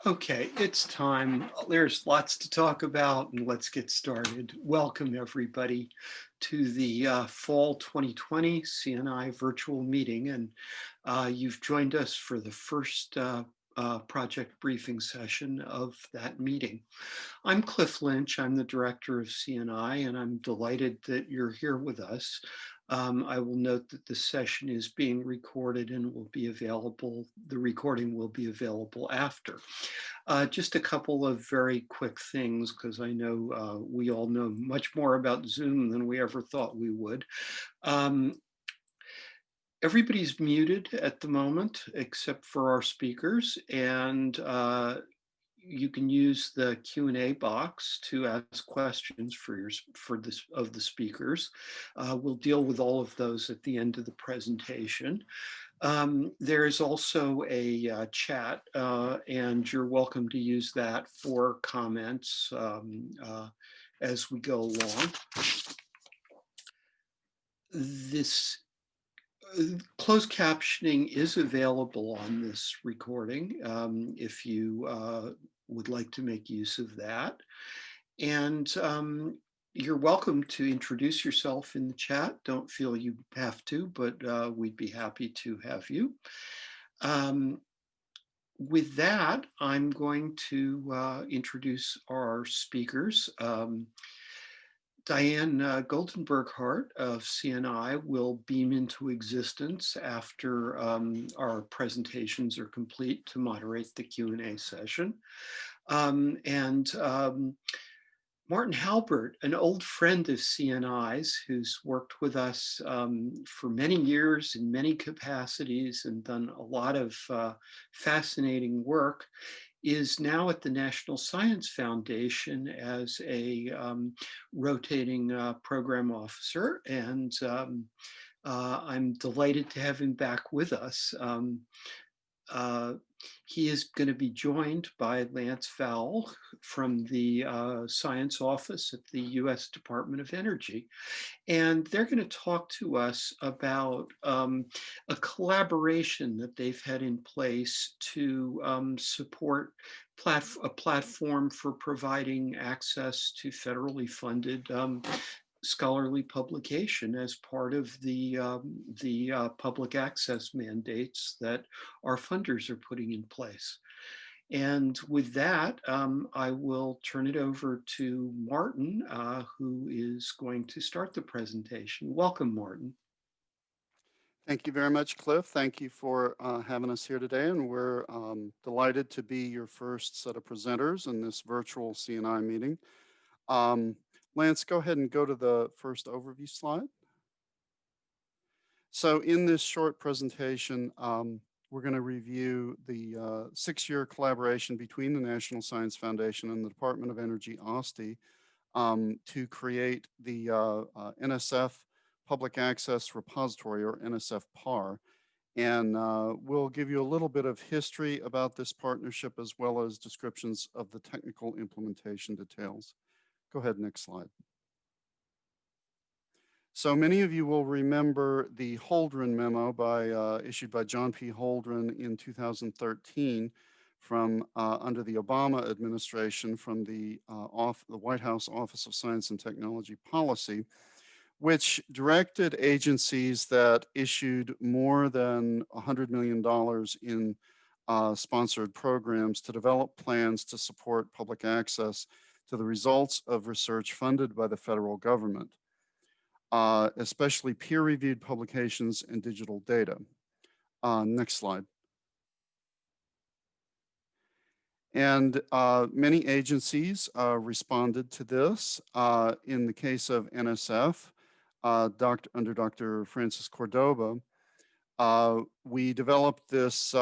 Okay, it's time. There's lots to talk about, and let's get started. Welcome, everybody, to the Fall 2020 CNI virtual meeting. And you've joined us for the first project briefing session of that meeting. I'm Cliff Lynch. I'm the director of CNI, and I'm delighted that you're here with us. I will note that this session is being recorded and will be available. The recording will be available after. Just a couple of very quick things, because I know we all know much more about Zoom than we ever thought we would. Um, Everybody's muted at the moment, except for our speakers, and you can use the Q&A box to ask questions for the speakers. We'll deal with all of those at the end of the presentation. There is also a chat, and you're welcome to use that for comments as we go along. This closed captioning is available on this recording if you would like to make use of that. And you're welcome to introduce yourself in the chat. Don't feel you have to, but we'd be happy to have you. With that, I'm going to introduce our speakers. Diane Goldenberg-Hart of CNI will beam into existence after our presentations are complete to moderate the Q&A session. Martin Halbert, an old friend of CNI's who's worked with us for many years in many capacities and done a lot of fascinating work, is now at the National Science Foundation as a rotating program officer. And I'm delighted to have him back with us. He is going to be joined by Lance Vowell from the Science Office at the U.S. Department of Energy. And they're going to talk to us about a collaboration that they've had in place to support a platform for providing access to federally funded scholarly publication as part of the public access mandates that our funders are putting in place. And with that, I will turn it over to Martin, who is going to start the presentation. Welcome, Martin. Thank you very much, Cliff. Thank you for having us here today, and we're delighted to be your first set of presenters in this virtual CNI meeting. Lance, go ahead and go to the first overview slide. So in this short presentation, we're going to review the 6-year collaboration between the National Science Foundation and the Department of Energy, OSTI, to create the NSF Public Access Repository, or NSF-PAR. And we'll give you a little bit of history about this partnership as well as descriptions of the technical implementation details. Go ahead, next slide. So many of you will remember the Holdren memo issued by John P. Holdren in 2013 from under the Obama administration from the White House Office of Science and Technology Policy, which directed agencies that issued more than $100 million in sponsored programs to develop plans to support public access to the results of research funded by the federal government, especially peer-reviewed publications and digital data. Next slide. And many agencies responded to this. In the case of NSF, under Dr. Francis Cordoba, we developed this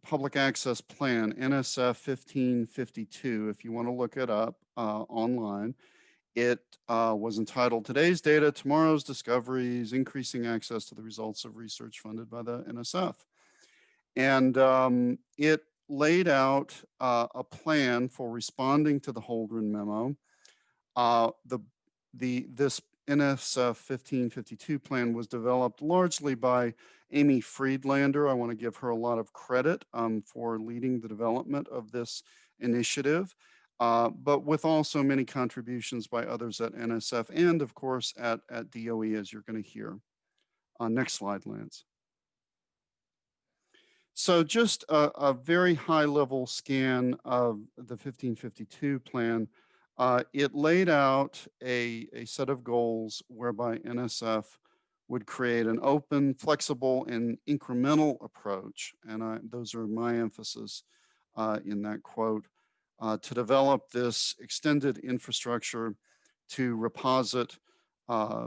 public access plan, NSF-1552, if you want to look it up online. It was entitled Today's Data, Tomorrow's Discoveries, Increasing Access to the Results of Research Funded by the NSF. And it laid out a plan for responding to the Holdren memo. This NSF 1552 plan was developed largely by Amy Friedlander. I want to give her a lot of credit for leading the development of this initiative, but with also many contributions by others at NSF and, of course, at DOE, as you're going to hear. Next slide, Lance. So just a very high-level scan of the 1552 plan. It laid out a set of goals whereby NSF would create an open, flexible, and incremental approach, and those are my emphasis in that quote, to develop this extended infrastructure to reposit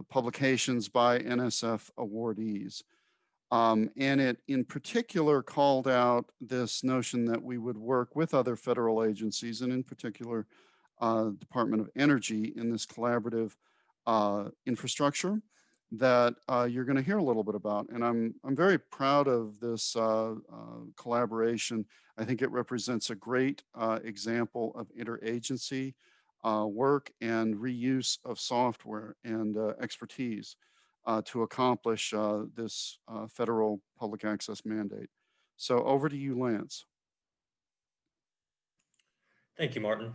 publications by NSF awardees. And it in particular called out this notion that we would work with other federal agencies, and in particular, Department of Energy, in this collaborative infrastructure that you're going to hear a little bit about. And I'm very proud of this collaboration. I think it represents a great example of interagency work and reuse of software and expertise to accomplish this federal public access mandate. So over to you, Lance. Thank you, Martin.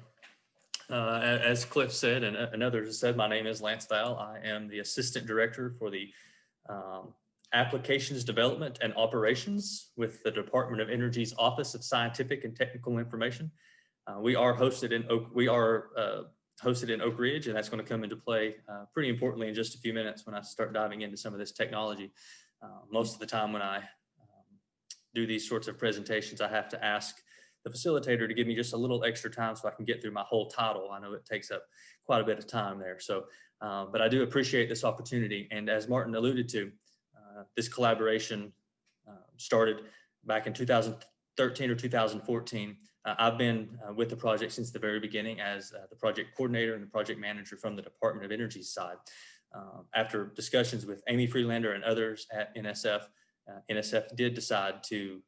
As Cliff said, and others said, my name is Lance Vowell. I am the Assistant Director for the Applications Development and Operations with the Department of Energy's Office of Scientific and Technical Information. We are hosted in Oak Ridge, and that's going to come into play pretty importantly in just a few minutes when I start diving into some of this technology. Most of the time when I do these sorts of presentations, I have to ask the facilitator to give me just a little extra time so I can get through my whole title. I know it takes up quite a bit of time there. So, but I do appreciate this opportunity. And as Martin alluded to, this collaboration started back in 2013 or 2014. I've been with the project since the very beginning as the project coordinator and the project manager from the Department of Energy's side. After discussions with Amy Friedlander and others at NSF, NSF did decide to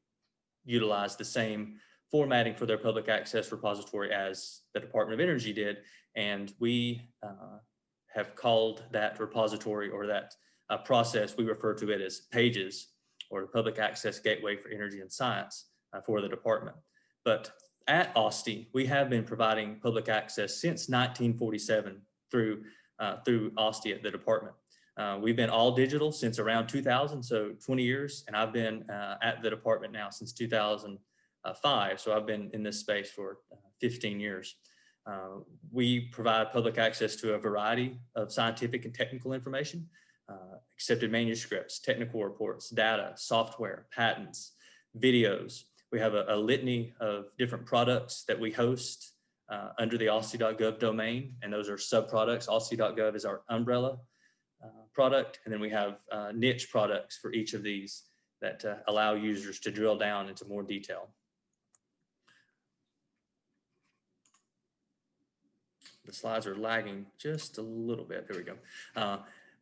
utilize the same formatting for their public access repository as the Department of Energy did. And we have called that repository or that process, we refer to it as PAGES, or the Public Access Gateway for Energy and Science for the department. But at OSTI, we have been providing public access since 1947 through OSTI at the department. We've been all digital since around 2000, so 20 years, and I've been at the department now since 2005, so I've been in this space for 15 years. We provide public access to a variety of scientific and technical information, accepted manuscripts, technical reports, data, software, patents, videos. We have a litany of different products that we host under the OSTI.gov domain, and those are sub-products. OSTI.gov is our umbrella product, and then we have niche products for each of these that allow users to drill down into more detail. The slides are lagging just a little bit. There we go.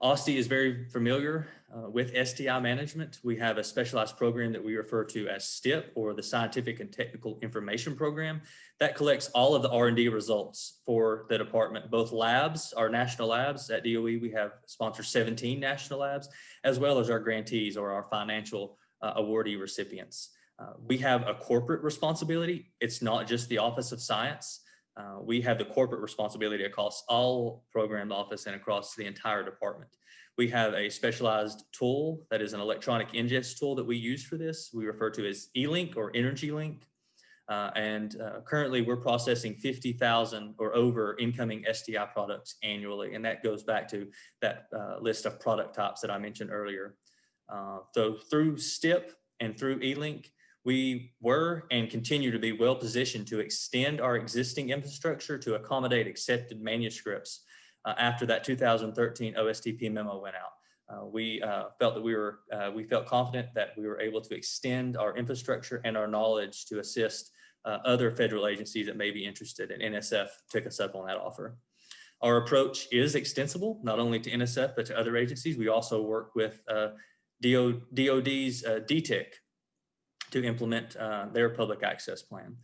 OSTI is very familiar with STI management. We have a specialized program that we refer to as STIP, or the Scientific and Technical Information Program, that collects all of the R&D results for the department, both labs, our national labs at DOE. We have sponsored 17 national labs, as well as our grantees or our financial awardee recipients. We have a corporate responsibility. It's not just the Office of Science. We have the corporate responsibility across all program office and across the entire department. We have a specialized tool that is an electronic ingest tool that we use for this. We refer to as eLink or EnergyLink. Currently we're processing 50,000 or over incoming STI products annually. And that goes back to that list of product types that I mentioned earlier. So through STIP and through eLink, we were and continue to be well positioned to extend our existing infrastructure to accommodate accepted manuscripts after that 2013 OSTP memo went out. We felt that we felt confident that we were able to extend our infrastructure and our knowledge to assist other federal agencies that may be interested, and NSF took us up on that offer. Our approach is extensible, not only to NSF, but to other agencies. We also work with DOD's DTIC to implement their public access plan.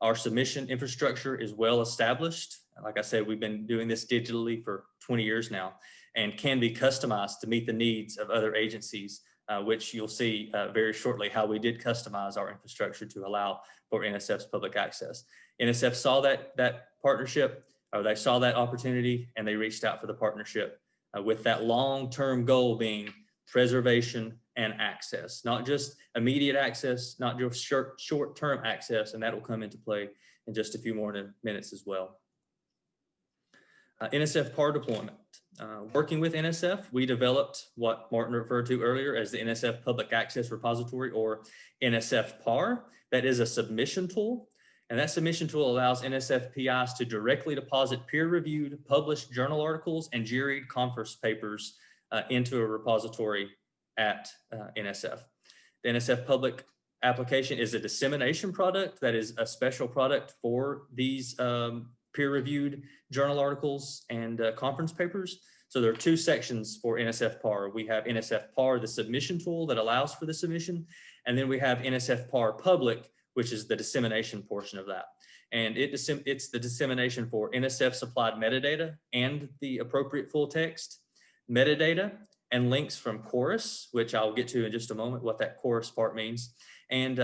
Our submission infrastructure is well established. Like I said, we've been doing this digitally for 20 years now and can be customized to meet the needs of other agencies which you'll see very shortly how we did customize our infrastructure to allow for NSF's public access. NSF saw that partnership, or they saw that opportunity, and they reached out for the partnership with that long-term goal being preservation and access, not just immediate access, not just short-term access, and that will come into play in just a few more minutes as well. NSF-CAR deployment. Working with NSF, we developed what Martin referred to earlier as the NSF Public Access Repository, or NSF-PAR. That is a submission tool, and that submission tool allows NSF PIs to directly deposit peer-reviewed, published journal articles and juried conference papers into a repository at NSF. The NSF Public application is a dissemination product that is a special product for these peer-reviewed journal articles and conference papers. So there are two sections for NSF-PAR. We have NSF-PAR, the submission tool that allows for the submission, and then we have NSF-PAR Public, which is the dissemination portion of that. And it's the dissemination for NSF supplied metadata and the appropriate full text, metadata, and links from Chorus, which I'll get to in just a moment, what that Chorus part means. And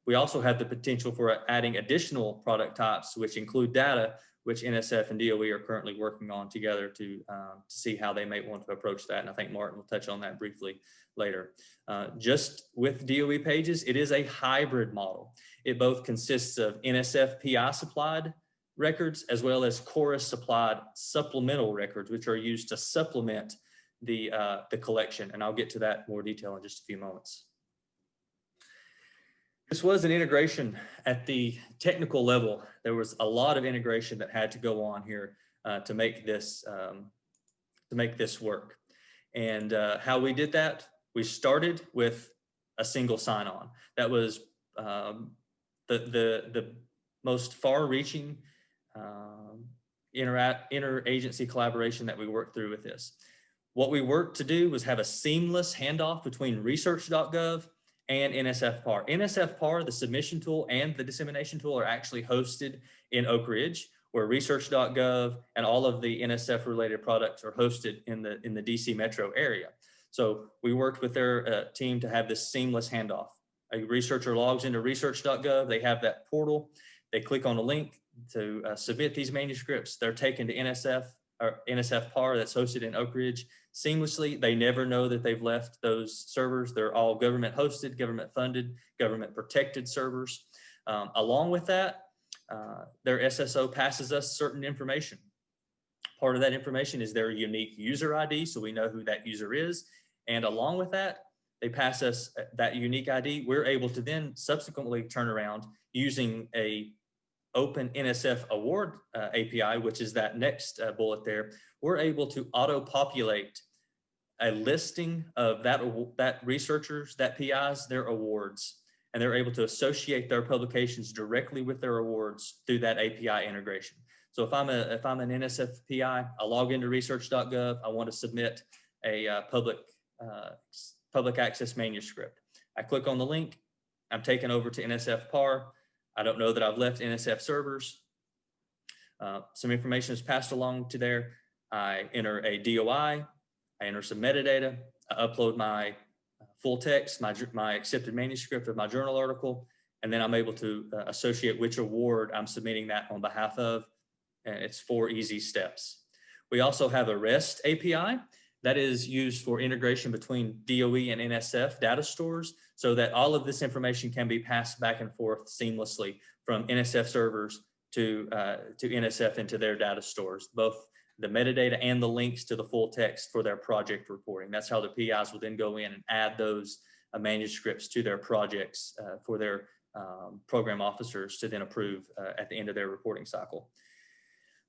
we also have the potential for adding additional product types, which include data, which NSF and DOE are currently working on together to see how they may want to approach that. And I think Martin will touch on that briefly later. Just with DOE pages, it is a hybrid model. It both consists of NSF PI supplied records as well as Chorus supplied supplemental records, which are used to supplement the collection. And I'll get to that in more detail in just a few moments. This was an integration at the technical level. There was a lot of integration that had to go on here to make this work. And how we did that, we started with a single sign-on. That was the most far-reaching interagency collaboration that we worked through with this. What we worked to do was have a seamless handoff between research.gov and NSF-PAR. NSF-PAR, the submission tool and the dissemination tool, are actually hosted in Oak Ridge, where research.gov and all of the NSF related products are hosted in the DC metro area. So we worked with their team to have this seamless handoff. A researcher logs into research.gov, they have that portal, they click on a link to submit these manuscripts. They're taken to NSF or NSF-PAR that's hosted in Oak Ridge seamlessly. They never know that they've left those servers. They're all government hosted, government funded, government protected servers. Along with that, their SSO passes us certain information. Part of that information is their unique user ID, so we know who that user is. And along with that, they pass us that unique ID. We're able to then subsequently turn around using a Open NSF Award API, which is that next bullet there. We're able to auto-populate a listing of that researchers, that PIs, their awards, and they're able to associate their publications directly with their awards through that API integration. So if I'm an NSF PI, I log into research.gov, I want to submit a public access manuscript. I click on the link, I'm taken over to NSF-PAR. I don't know that I've left NSF servers. Some information is passed along to there. I enter a DOI, I enter some metadata, I upload my full text, my accepted manuscript of my journal article, and then I'm able to associate which award I'm submitting that on behalf of. And it's 4 easy steps. We also have a REST API that is used for integration between DOE and NSF data stores so that all of this information can be passed back and forth seamlessly from NSF servers to NSF into their data stores, both the metadata and the links to the full text for their project reporting. That's how the PIs will then go in and add those manuscripts to their projects for their program officers to then approve at the end of their reporting cycle.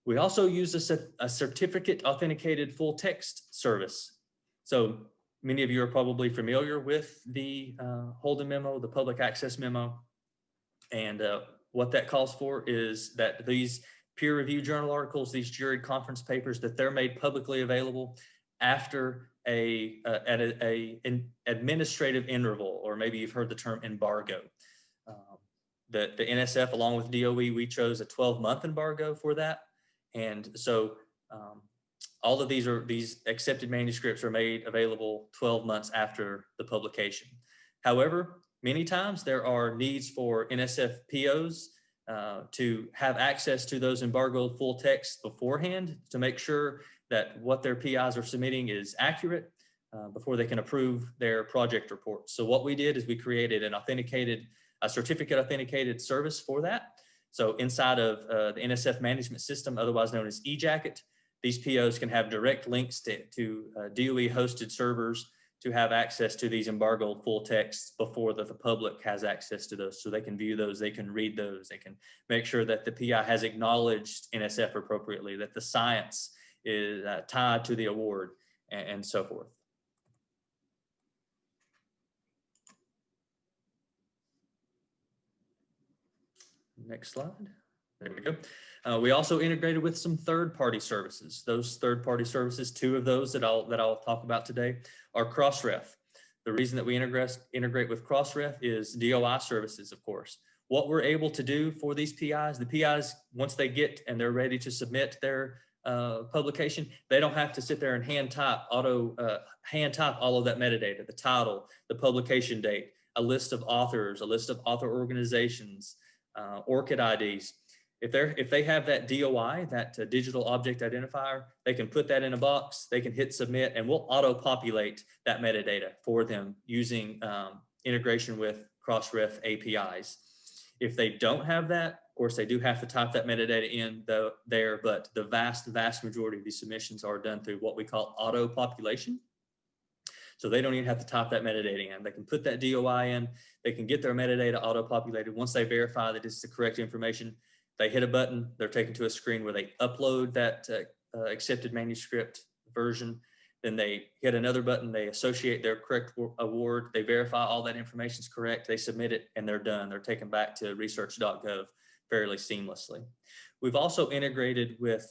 We also use a certificate authenticated full text service. So many of you are probably familiar with the Holden memo, the public access memo. And what that calls for is that these peer-reviewed journal articles, these juried conference papers, that they're made publicly available after an administrative interval, or maybe you've heard the term embargo. The NSF, along with DOE, we chose a 12-month embargo for that. And so all of these accepted manuscripts are made available 12 months after the publication. However, many times there are needs for NSF POs to have access to those embargoed full texts beforehand to make sure that what their PIs are submitting is accurate before they can approve their project report. So what we did is we created a certificate authenticated service for that. So inside of the NSF management system, otherwise known as eJacket, these POs can have direct links to DOE hosted servers to have access to these embargoed full texts before the public has access to those. So they can view those, they can read those, they can make sure that the PI has acknowledged NSF appropriately, that the science is tied to the award, and so forth. Next slide. There we go. We also integrated with some third-party services. Those third-party services, two of those that I'll talk about today, are Crossref. The reason that we integrate with Crossref is DOI services, of course. What we're able to do for these PIs, the PIs, once they get and they're ready to submit their publication, they don't have to sit there and hand type all of that metadata, the title, the publication date, a list of authors, a list of author organizations, ORCID IDs. If they have that DOI, that digital object identifier, they can put that in a box, they can hit submit, and we'll auto-populate that metadata for them using integration with Crossref APIs. If they don't have that, of course, they do have to type that metadata in there, but the vast majority of these submissions are done through what we call auto-population. So they don't even have to type that metadata in. They can put that DOI in, they can get their metadata auto-populated. Once they verify that it's the correct information, they hit a button, they're taken to a screen where they upload that accepted manuscript version. Then they hit another button, they associate their correct award, they verify all that information is correct, they submit it, and they're done. They're taken back to research.gov fairly seamlessly. We've also integrated with,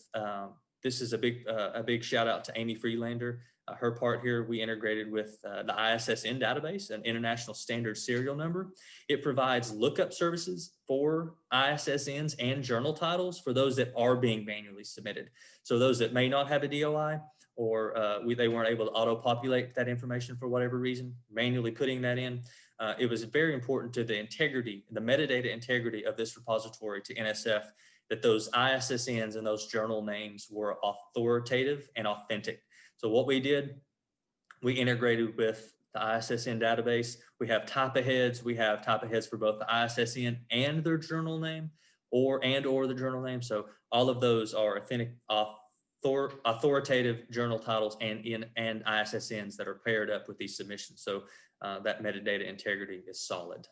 this is a big shout out to Amy Freelander. Her part here, we integrated with the ISSN database, an international standard serial number. It provides lookup services for ISSNs and journal titles for those that are being manually submitted. So those that may not have a DOI, or they weren't able to auto-populate that information for whatever reason, manually putting that in. It was very important to the integrity, the metadata integrity of this repository to NSF, that those ISSNs and those journal names were authoritative and authentic. So what we did, we integrated with the ISSN database. We have type aheads. We have type aheads for both the ISSN and their journal name, or the journal name. So all of those are authentic, authoritative journal titles and ISSNs that are paired up with these submissions. So that metadata integrity is solid.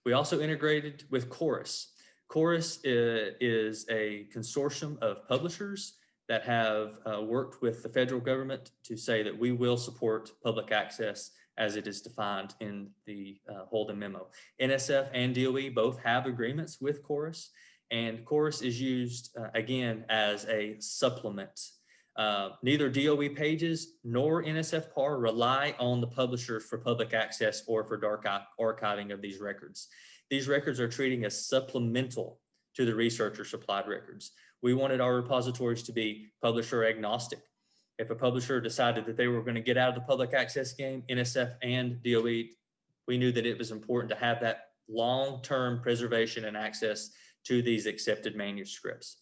We also integrated with Chorus. Chorus is a consortium of publishers that have worked with the federal government to say that we will support public access as it is defined in the Holden memo. NSF and DOE both have agreements with Chorus, and Chorus is used, again, as a supplement. Neither DOE pages nor NSF-PAR rely on the publishers for public access or for dark archiving of these records. These records are treating as supplemental to the researcher supplied records. We wanted our repositories to be publisher agnostic. If a publisher decided that they were going to get out of the public access game, NSF and DOE, we knew that it was important to have that long-term preservation and access to these accepted manuscripts.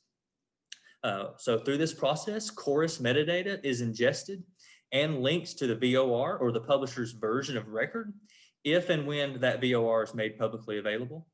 So through this process, Chorus metadata is ingested and links to the VOR, or the publisher's version of record, if and when that VOR is made publicly available.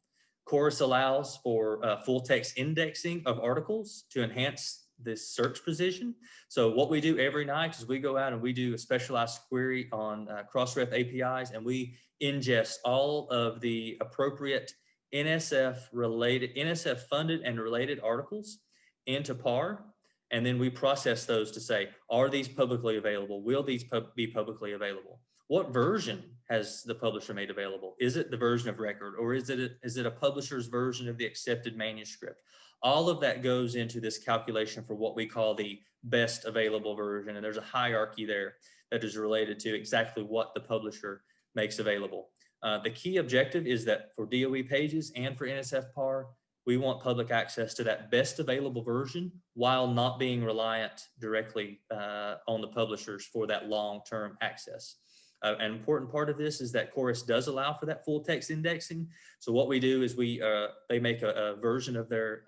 Chorus allows for full text indexing of articles to enhance this search position. So what we do every night is we go out and we do a specialized query on Crossref APIs, and we ingest all of the appropriate NSF funded and related articles into PAR. And then we process those to say, are these publicly available? Will these be publicly available? What version has the publisher made available? Is it the version of record, or is it a publisher's version of the accepted manuscript? All of that goes into this calculation for what we call the best available version. And there's a hierarchy there that is related to exactly what the publisher makes available. The key objective is that for DOE pages and for NSF-PAR, We want public access to that best available version while not being reliant directly on the publishers for that long-term access. An important part of this is that Chorus does allow for that full text indexing. So what we do is they make a version of their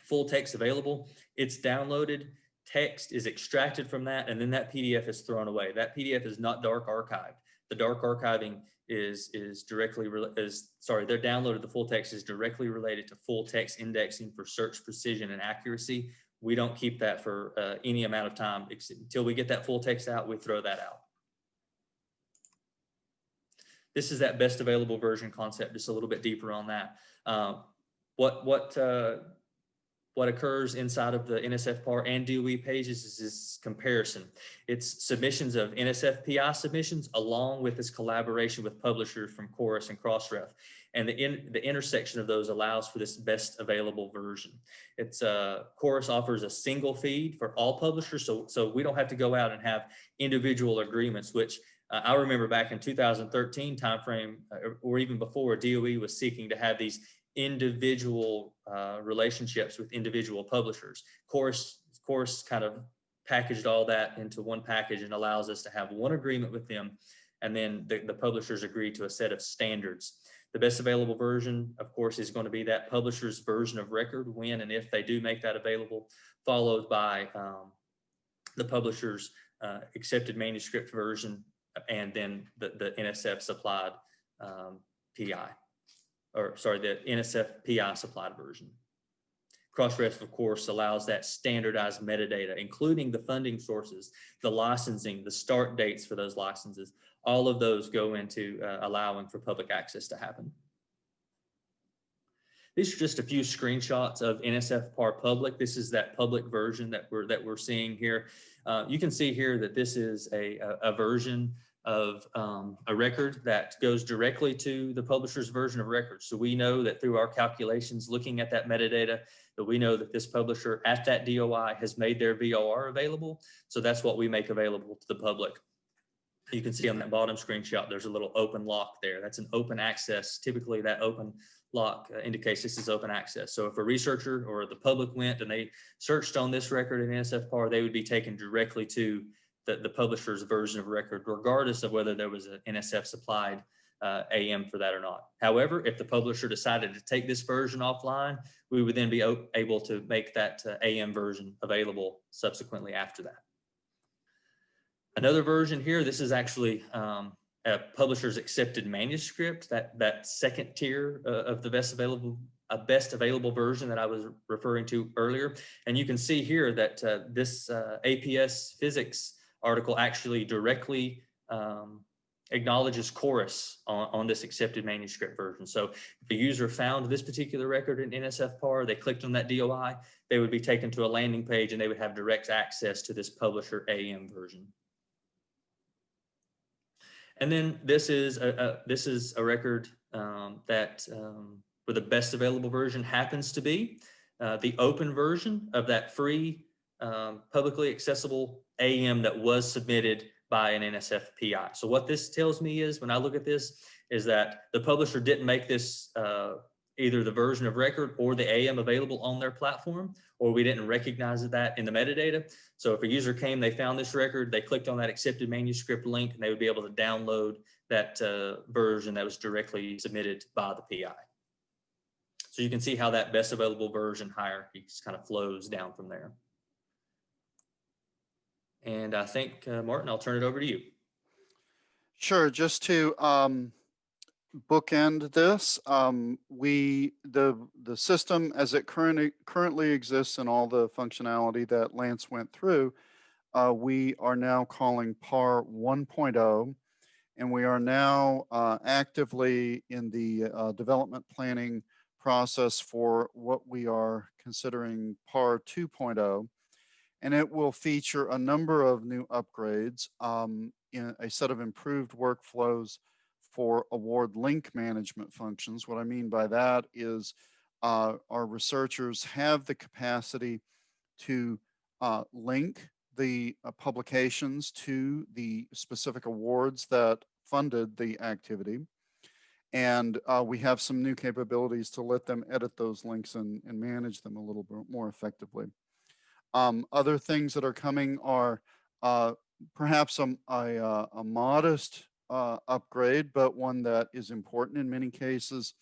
full text available. It's downloaded, text is extracted from that, and then that PDF is thrown away. That PDF is not dark archived. The dark archiving is directly, their download of the full text is directly related to full text indexing for search precision and accuracy. We don't keep that for any amount of time. Until we get that full text out, we throw that out. This is that best available version concept, just a little bit deeper on that. What occurs inside of the NSF-PAR and DOE pages is this comparison. It's submissions of NSF-PI submissions along with this collaboration with publishers from Chorus and Crossref. And the intersection of those allows for this best available version. Chorus offers a single feed for all publishers, so we don't have to go out and have individual agreements, which I remember back in 2013 timeframe, or even before, DOE was seeking to have these individual relationships with individual publishers. Chorus kind of packaged all that into one package and allows us to have one agreement with them, and then the publishers agree to a set of standards. The best available version, of course, is going to be that publisher's version of record when and if they do make that available, followed by the publisher's accepted manuscript version, and then the NSF supplied PI. The NSF-PI supplied version. Crossref, of course, allows that standardized metadata, including the funding sources, the licensing, the start dates for those licenses. All of those go into allowing for public access to happen. These are just a few screenshots of NSF-PAR Public. This is that public version that we're seeing here. You can see here that this is a version of a record that goes directly to the publisher's version of record. So we know that through our calculations, looking at that metadata, that we know that this publisher at that DOI has made their VOR available. So that's what we make available to the public. You can see on that bottom screenshot, there's a little open lock there. That's an open access. Typically that open lock indicates this is open access. So if a researcher or the public went and they searched on this record in NSF-PAR, they would be taken directly to the publisher's version of record, regardless of whether there was an NSF supplied AM for that or not. However, if the publisher decided to take this version offline, we would then be able to make that AM version available subsequently after that. Another version here, this is actually a publisher's accepted manuscript, that second tier of the best available version that I was referring to earlier. And you can see here that this APS physics article actually directly acknowledges Chorus on this accepted manuscript version. So if a user found this particular record in NSF-PAR, they clicked on that DOI, they would be taken to a landing page and they would have direct access to this publisher AM version. And then this is a record that where the best available version happens to be the open version of that free publicly accessible AM that was submitted by an NSF-PI. So what this tells me is, when I look at this, is that the publisher didn't make this either the version of record or the AM available on their platform, or we didn't recognize that in the metadata. So if a user came, they found this record, they clicked on that accepted manuscript link, and they would be able to download that version that was directly submitted by the PI. So you can see how that best available version hierarchy just kind of flows down from there. And I think, Martin, I'll turn it over to you. Sure, just to bookend this, the system as it currently exists and all the functionality that Lance went through, we are now calling PAR 1.0, and we are now actively in the development planning process for what we are considering PAR 2.0. And it will feature a number of new upgrades, in a set of improved workflows for award link management functions. What I mean by that is our researchers have the capacity to link the publications to the specific awards that funded the activity. And we have some new capabilities to let them edit those links and manage them a little bit more effectively. Other things that are coming are perhaps a modest upgrade, but one that is important in many cases.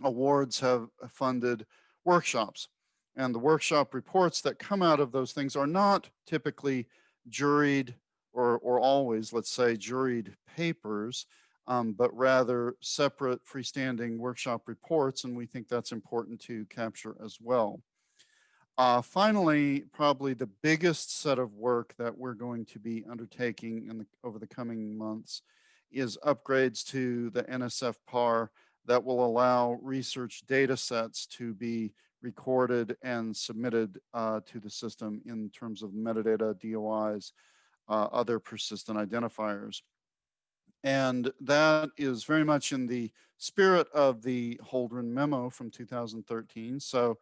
Awards have funded workshops, and the workshop reports that come out of those things are not typically juried or always, let's say, juried papers, but rather separate freestanding workshop reports, and we think that's important to capture as well. Finally, probably the biggest set of work that we're going to be undertaking over the coming months is upgrades to the NSF-PAR that will allow research data sets to be recorded and submitted to the system in terms of metadata, DOIs, other persistent identifiers. And that is very much in the spirit of the Holdren memo from 2013. So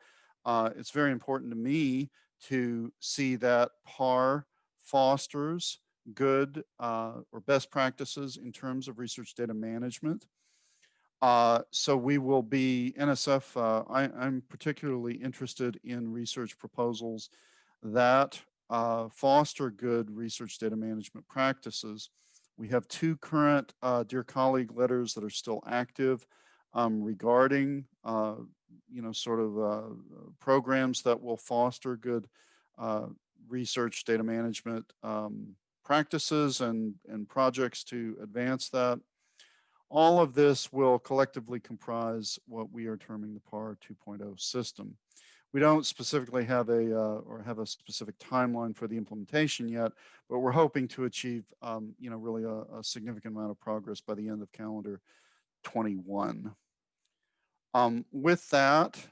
it's very important to me to see that PAR fosters good or best practices in terms of research data management. So we will be, NSF, I'm particularly interested in research proposals that foster good research data management practices. We have two current Dear Colleague letters that are still active regarding, sort of programs that will foster good research data management practices and projects to advance that. All of this will collectively comprise what we are terming the PAR 2.0 system. We don't specifically have a specific timeline for the implementation yet, but we're hoping to achieve, really a significant amount of progress by the end of calendar 21. With that,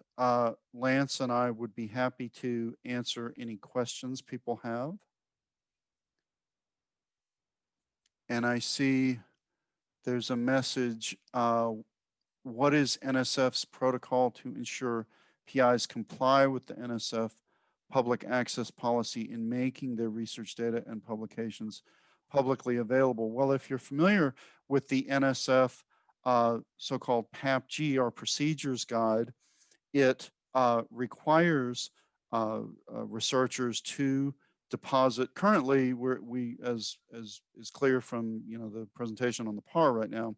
Lance and I would be happy to answer any questions people have. And I see there's a message, what is NSF's protocol to ensure PIs comply with the NSF public access policy in making their research data and publications publicly available? Well, if you're familiar with the NSF so-called PAPG, our procedures guide, it requires researchers to deposit. Currently, as is clear from the presentation on the PAR right now,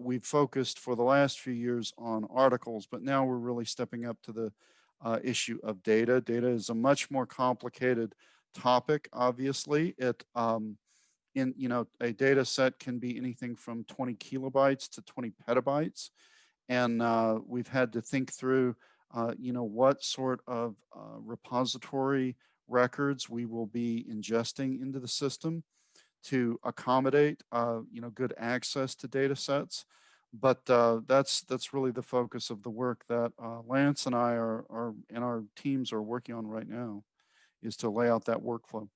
we've focused for the last few years on articles, but now we're really stepping up to the issue of data. Data is a much more complicated topic. Obviously, a data set can be anything from 20 kilobytes to 20 petabytes, and we've had to think through, what sort of repository records we will be ingesting into the system to accommodate, good access to data sets. But that's really the focus of the work that Lance and I and our teams are working on right now, is to lay out that workflow.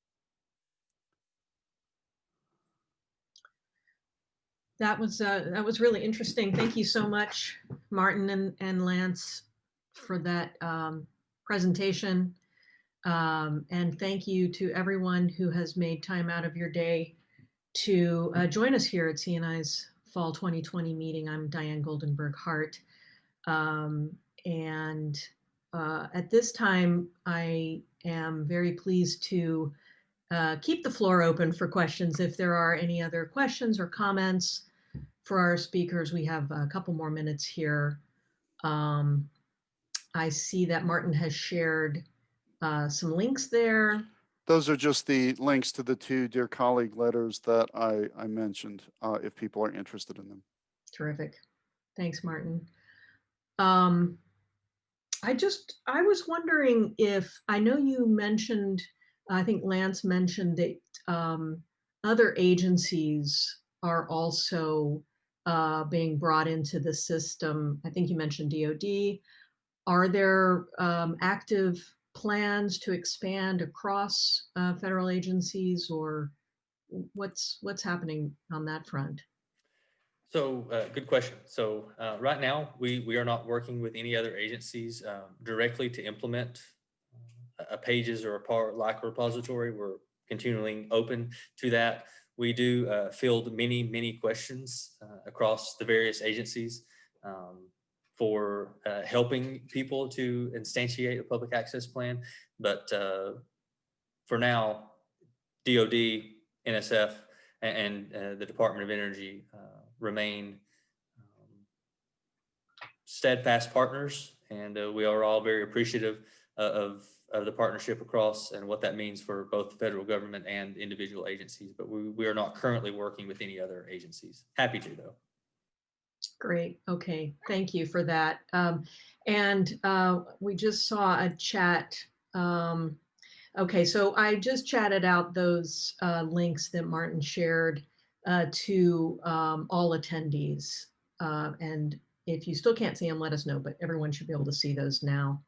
That was really interesting. Thank you so much, Martin and Lance, for that presentation. And thank you to everyone who has made time out of your day to join us here at CNI's Fall 2020 meeting. I'm Diane Goldenberg-Hart. And at this time, I am very pleased to keep the floor open for questions. If there are any other questions or comments for our speakers, we have a couple more minutes here. I see that Martin has shared some links there. Those are just the links to the two Dear Colleague letters that I mentioned, if people are interested in them. Terrific. Thanks, Martin. I was wondering if, I know you mentioned, I think Lance mentioned that other agencies are also being brought into the system. I think you mentioned DoD. Are there active plans to expand across federal agencies, or what's happening on that front? So good question. So right now, we are not working with any other agencies directly to implement a pages or a PAR like repository. We're continuing open to that. We do field many questions across the various agencies for helping people to instantiate a public access plan. But for now, DOD, NSF, and the Department of Energy remain steadfast partners, and we are all very appreciative of the partnership across and what that means for both the federal government and individual agencies. But we are not currently working with any other agencies. Happy to, though. Great. Okay. Thank you for that. We just saw a chat. Okay, so I just chatted out those links that Martin shared to all attendees. And if you still can't see them, let us know, but everyone should be able to see those now.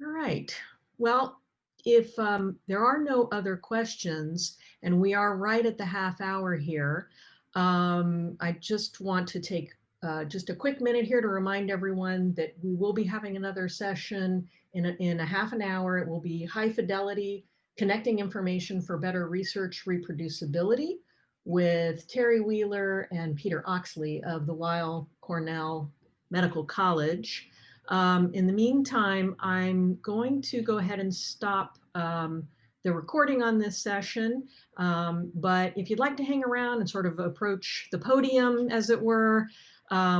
All right. Well, if there are no other questions, and we are right at the half hour here, I just want to take just a quick minute here to remind everyone that we will be having another session in a half an hour. It will be high fidelity, connecting information for better research reproducibility with Terry Wheeler and Peter Oxley of the Weill Cornell Medical College. In the meantime, I'm going to go ahead and stop the recording on this session. But if you'd like to hang around and sort of approach the podium, as it were,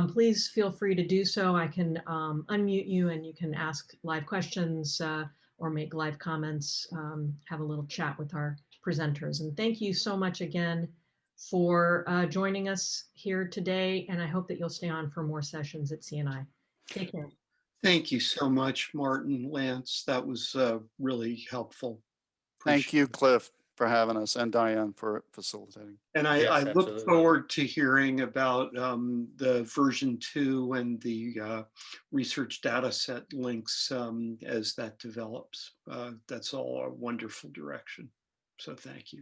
please feel free to do so. I can unmute you and you can ask live questions or make live comments, have a little chat with our presenters. And thank you so much again for joining us here today. And I hope that you'll stay on for more sessions at CNI. Take care. Thank you so much, Martin, Lance. That was really helpful. Thank you, Cliff, for having us, and Diane for facilitating. And Yes, I look absolutely. forward to hearing about the version 2 and the research data set links as that develops. That's all a wonderful direction. So thank you.